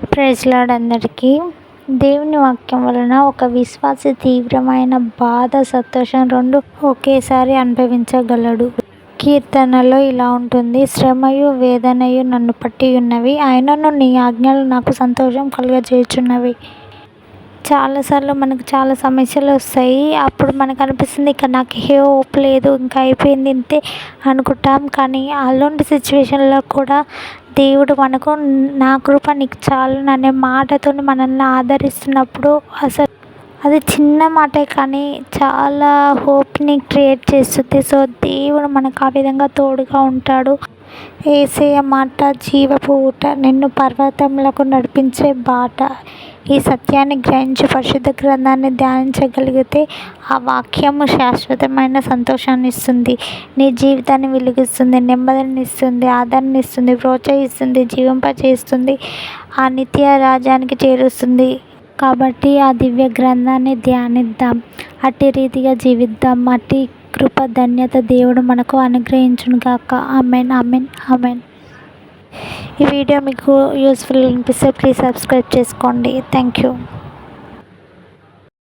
Praise lord అందరికీ. దేవుని వాక్యం వలన ఒక విశ్వాసి తీవ్రమైన బాధ, సంతోషం రెండు ఒకేసారి అనుభవించగలడు. కీర్తనలో ఇలా ఉంటుంది: శ్రమయు వేదనయు నన్ను పట్టి ఉన్నవి, అయినను నీ ఆజ్ఞలు నాకు సంతోషం కలుగజేయుచున్నవి. చాలాసార్లు మనకు చాలా సమస్యలు వస్తాయి. అప్పుడు మనకు అనిపిస్తుంది ఇక నాకు ఏ హోప్ లేదు, ఇంకా అయిపోయింది ఇంతే అనుకుంటాం. కానీ అలాంటి సిచ్యువేషన్లో కూడా దేవుడు మనకు నా కృప నీకు చాలును అనే మాటతో మనల్ని ఆదరిస్తున్నప్పుడు అసలు అది చిన్న మాటే కానీ చాలా హోప్ని క్రియేట్ చేస్తుంది. సో దేవుడు మనకు ఆ విధంగా తోడుగా ఉంటాడు. యేసయ్య మాట జీవపు ఊట, నిన్ను పర్వతములకు నడిపించే బాట. ఈ సత్యాన్ని గ్రహించి పరిశుద్ధ గ్రంథాన్ని ధ్యానించగలిగితే ఆ వాక్యము శాశ్వతమైన సంతోషాన్ని ఇస్తుంది, నీ జీవితాన్ని వెలిగిస్తుంది, నెమ్మదిని ఇస్తుంది, ఆదరణ ఇస్తుంది, ప్రోత్సహిస్తుంది, జీవింపచేస్తుంది, ఆ నిత్య రాజ్యానికి చేరుస్తుంది. కాబట్టి ఆ దివ్య గ్రంథాన్ని ధ్యానిద్దాం, అట్టి రీతిగా జీవిద్దాం. అట్టి కృప ధన్యత దేవుడు మనకు అనుగ్రహించును గాక. Amen, amen, amen. ఈ వీడియో మీకు యూస్ఫుల్ అనిపిస్తే ప్లీజ్ సబ్స్క్రైబ్ చేసుకోండి. Thank you.